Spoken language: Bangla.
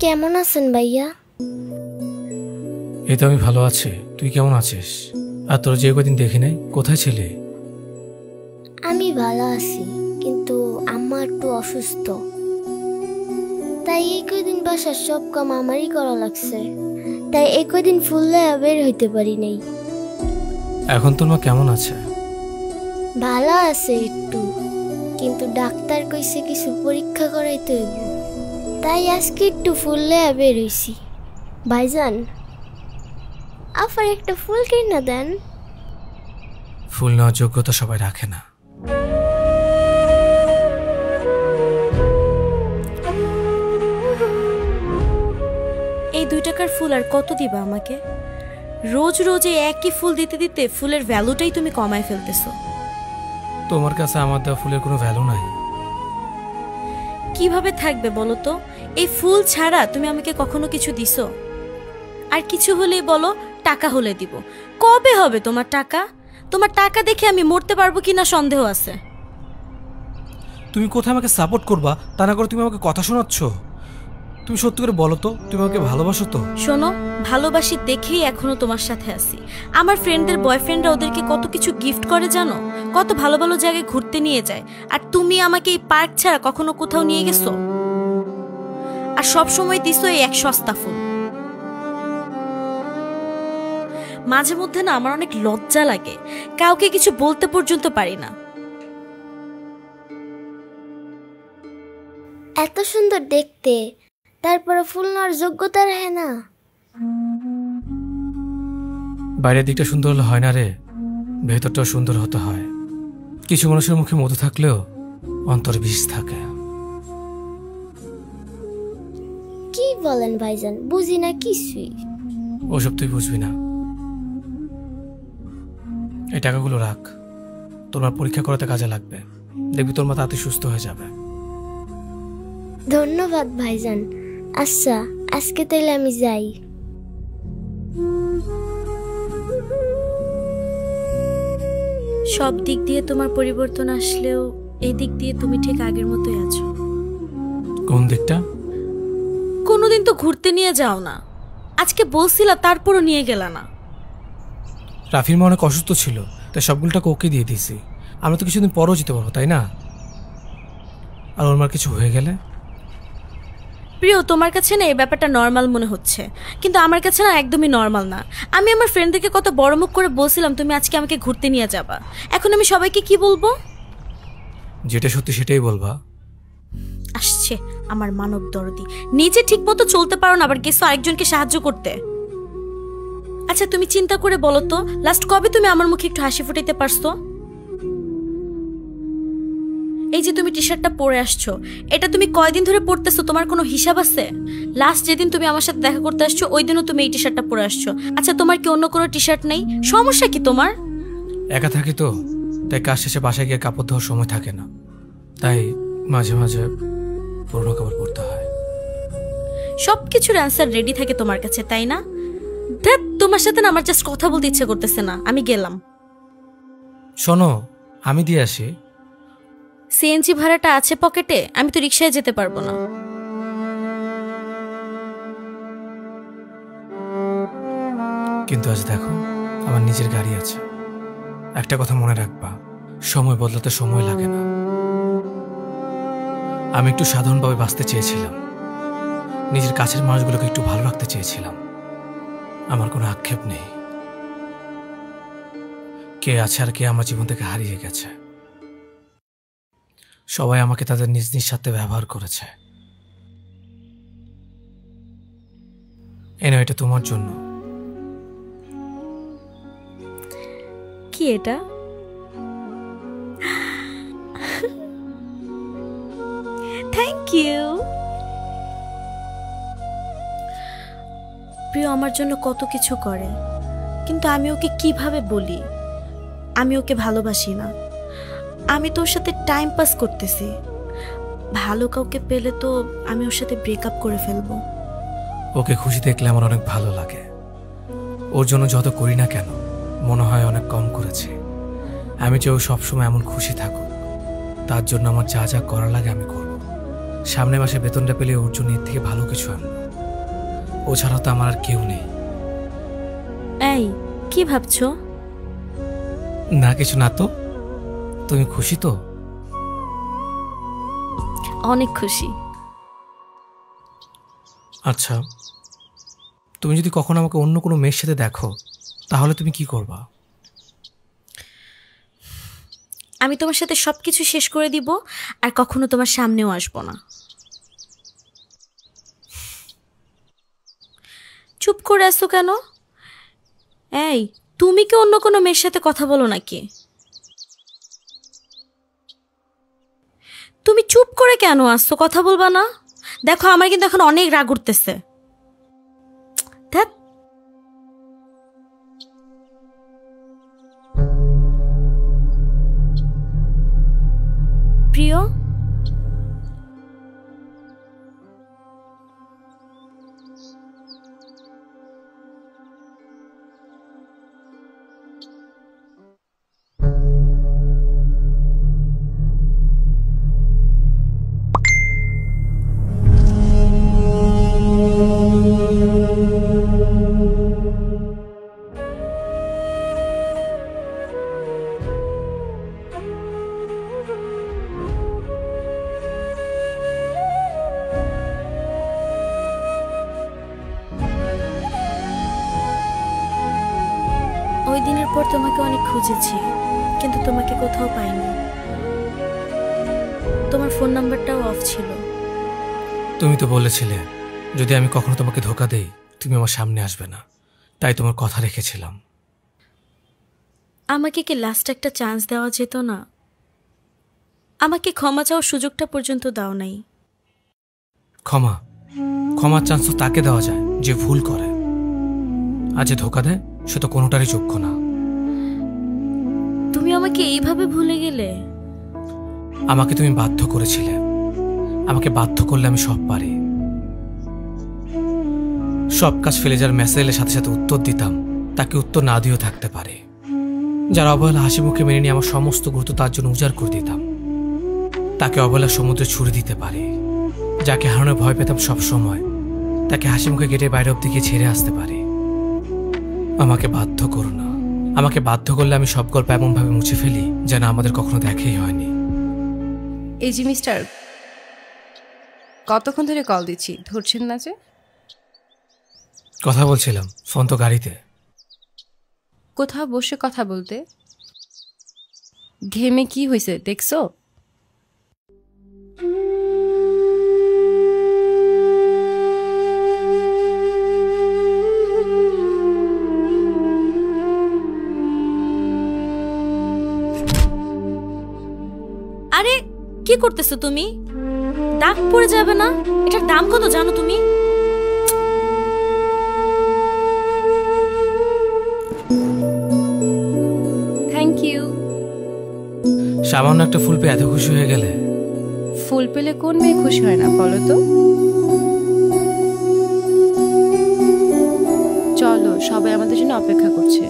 কেমন আছেন ভাইয়া? এই তো আমি ভালো আছি। তুই কেমন আছিস? আর তোর যে কদিন দেখি নাই, কোথায় ছিলি? আমি ভালো আছি, কিন্তু আম্মা একটু অসুস্থ, তাই এই কদিন বাসার সব কাম আমারই করা লাগছে। তাই এই কদিন ফুললে বের হইতে পারি নাই। এখন তোর মা কেমন আছে? ভালো আছে একটু, কিন্তু ডাক্তার কইছে কিছু পরীক্ষা করাইতে হইব, তাই আজকে একটু ফুললে বের হইছি। ভাইজান, আফার একটা ফুল কিনা দেন। ফুল নেওয়ার যোগ্যতা সবাই রাখে না। এই 2 টাকার ফুল আর কত দিবা আমাকে? রোজ রোজ এই একই ফুল দিতে দিতে ফুলের ভ্যালুটাই তুমি কমায় ফেলতেছো। তোমার কাছে আমার দেওয়া ফুলের কোনো ভ্যালু নাই। কিভাবে থাকবে বলো তো? এই ফুল ছাড়া তুমি আমাকে কখনো কিছু দিছো? আর কিছু হলেই বলো টাকা হলে দিব। কবে হবে তোমার টাকা? তোমার টাকা দেখে আমি মরতে পারবো কিনা সন্দেহ আছে। তুমি কোথায় আমাকে সাপোর্ট করবা, তা না করে তুমি আমাকে কথা শোনাচ্ছ। তুমি সত্যি করে বলো তো, তুমি আমাকে ভালোবাসো তো? শোনো, ভালোবাসি দেখেই এখনো তোমার সাথে আছি। আমার ফ্রেন্ডদের বয়ফ্রেন্ডরা ওদেরকে কত কিছু গিফট করে জানো, কত ভালো ভালো জায়গায় ঘুরতে নিয়ে যায়, আর তুমি আমাকে এই পার্ক ছাড়া কখনো কোথাও নিয়ে গেছো? আর সব সময় দিছো এই এক সস্তা ফুল। মাঝে মধ্যে না আমার অনেক লজ্জা লাগে, কাউকে কিছু বলতে পর্যন্ত পারি না। এত সুন্দর দেখতে, তারপরে ফুল নেওয়ার যোগ্যতা রাখে না। বাইরের দিকটা সুন্দর হলে হয় না রে, ভেতরটাও সুন্দর হতে হয়। কিছু মানুষের মুখে মধু থাকলেও অন্তরে বিষ থাকে। কি বলেন ভাইজান, বুঝি না কিছুই। ওসব তুই বুঝবি না। এই টাকাগুলো রাখ, তোমার পরীক্ষা করাতে কাজে লাগবে। দেখবি তোর মা তাড়াতাড়ি সুস্থ হয়ে যাবে। ধন্যবাদ ভাইজান। আচ্ছা, আজকে তাইলে আমি যাই। সব দিক দিয়ে তোমার পরিবর্তন আসলেও এই দিক দিয়ে তুমি ঠিক আগের মতোই আছো। কোন দিকটা? কোনোদিন তো ঘুরতে নিয়ে যাও না, আজকে বলছিলা তারপরও নিয়ে গেলা না। রাফির মা অনেক অসুস্থ ছিল, তাই সবগুলো টাকা ওকে দিয়ে দিয়েছি। আমরা তো কিছুদিন পরও যেতে পারবো, তাই না? আর ওর মার কিছু হয়ে গেলে? প্রিয়, তোমার কাছে না এই ব্যাপারটা নর্মাল মনে হচ্ছে, কিন্তু আমার কাছে না একদমই নর্মাল না। আমি আমার ফ্রেন্ডদেরকে কত বড় মুখ করে বলছিলাম তুমি আজকে আমাকে ঘুরতে নিয়ে যাবা। এখন আমি সবাইকে কি বলবো? যেটা সত্যি সেটাই বলবা। আসছে আমার মানব দরদি, নিজে ঠিক মতো চলতে পারো না, আবার গেছো আরেকজনকে সাহায্য করতে। আচ্ছা তুমি চিন্তা করে বলো তো, লাস্ট কবে তুমি আমার মুখে একটু হাসি ফুটাইতে পারছো? এই যে তুমি টি শার্টটা পরে আসছো, এটা তুমি কয়দিন ধরে পরতেছো, তোমার কোনো হিসাব আছে? লাস্ট যেদিন তুমি আমার সাথে দেখা করতে আসছো ওই দিনও তুমি এই টি শার্টটা পরে আসছো। আচ্ছা তোমার কি অন্য কোনো টি শার্ট নেই? সমস্যা কি তোমার? একা থাকি তো, তাই কাজ শেষে বাসায় গিয়ে কাপড় ধোয়ার সময় থাকে না, তাই মাঝে মাঝে পুরোনো কাপড় পরতে হয়। সবকিছুর অ্যান্সার রেডি থাকে তোমার কাছে, তাই না? ধ্যাৎ, তোমার সাথে না আমার জাস্ট কথা বলতে ইচ্ছে করতেছে না, আমি গেলাম। শোনো, আমি দিয়ে আসি। সিএনজি ভাড়াটা আছে পকেটে, আমি তো রিকশায় যেতে পারবো না। কিন্তু আজ দেখো, আমার নিজের গাড়ি আছে। একটা কথা মনে রাখবা, সময় বদলাতে সময় লাগে না। আমি একটু সাধারণভাবে বাঁচতে চেয়েছিলাম, নিজের কাছের মানুষগুলোকে একটু ভালো রাখতে চেয়েছিলাম। আমার কোনো আক্ষেপ নেই। কে আছে আর কে আমার জীবন থেকে হারিয়ে গেছে, সবাই আমাকে তাদের নিজ নিজ সাথে ব্যবহার করেছে। এনে এটা তোমার জন্য। কি এটা? Thank you. প্রিয় আমার জন্য কত কিছু করে, কিন্তু আমি ওকে কিভাবে বলি আমি ওকে ভালোবাসি না? আমি তো ওর সাথে টাইম পাস করতেছি। ভালো কাউকে পেলে তো আমি ওর সাথে ব্রেকআপ করে ফেলবো। ওকে খুশি দেখলে আমার অনেক ভালো লাগে। ওর জন্য যত করি না কেন মনে হয় অনেক কম করেছি। আমি চাই ও সবসময় এমন খুশি থাকুক। তার জন্য আমার যা যা করা লাগে আমি করব। সামনের মাসে বেতনটা পেলে ওর জন্য এর থেকে ভালো কিছু আনবো। ও ছাড়া তো আমার আর কেউ নেই। এই কি ভাবছো? না কিছু না তো। তুমি খুশি তো? অনেক খুশি। আচ্ছা, তুমি যদি কখনো আমাকে অন্য কোনো মেয়ের সাথে দেখো তাহলে তুমি কি করবা? আমি তোমার সাথে সবকিছু শেষ করে দিব আর কখনো তোমার সামনেও আসবো না। চুপ করে আসো কেন? এই তুমি কি অন্য কোনো মেয়ের সাথে কথা বলো নাকি? তুমি চুপ করে কেন আসছো? কথা বলবা না? দেখো আমার কিন্তু এখন অনেক রাগ উঠতেছে। ধ্যাৎ। প্রিয়, ওই দিনের পর তোমাকে অনেক খুঁজেছি, কিন্তু তোমাকে কোথাও পাইনি। তোমার ফোন নাম্বারটাও অফ ছিল। তুমি তো বলেছিলে যদি আমি কখনো তোমাকে ধোকা দেই তুমি আমার সামনে আসবে না, তাই তোমার কথা রেখেছিলাম। আমাকে কি লাস্ট একটা চান্স দেওয়া যেত না? আমাকে ক্ষমা চাওয়ার সুযোগটা পর্যন্ত দাও নাই। ক্ষমার চান্স তো তাকে দেওয়া যায় যে ভুল করে, আর যে ধোকা দেয় সে তো কোনোটারই যোগ্য না। তুমি আমাকে এইভাবে ভুলে গেলে? আমাকে তুমি বাধ্য করেছিলে। আমাকে বাধ্য করলে আমি সব পারি। সব কাজ ফেলে যার মেসেজের সাথে সাথে উত্তর দিতাম তাকে উত্তর না দিয়েও থাকতে পারে। যার অবহেলা হাসি মুখে মেনে নিয়ে আমার সমস্ত গুরুত্ব তার জন্য উজাড় করে দিতাম তাকে অবহেলা সমুদ্রে ছুড়ে দিতে পারে। যাকে হারানোর ভয় পেতাম সব সময় তাকে হাসি মুখে গেটে বাইরে অব্দি গিয়ে ছেড়ে আসতে পারে। আমাকে বাধ্য করো না। আমাকে বাধ্য করলে আমি সব গল্প এমনভাবে মুছে ফেলি যেন আমাদের কখনো দেখাই হয়নি। এই যে মিস্টার, কতক্ষণ ধরে কল দিচ্ছি, ধরছেন না যে? কথা বলছিলাম, ফোন তো গাড়িতে। কোথাও বসে কথা বলতে। ঘেমে কি হয়েছে দেখছো? আরে কি করতেছো তুমি? দাগ পড়ে যাবে না? এটার দাম কত জানো তুমি? Thank you. সামান্য একটা ফুল পেয়ে এত খুশি হয়ে গেলে? ফুল পেলে কোন মেয়ে খুশি হয় না বলো তো? চলো, সবাই আমাদের জন্য অপেক্ষা করছে।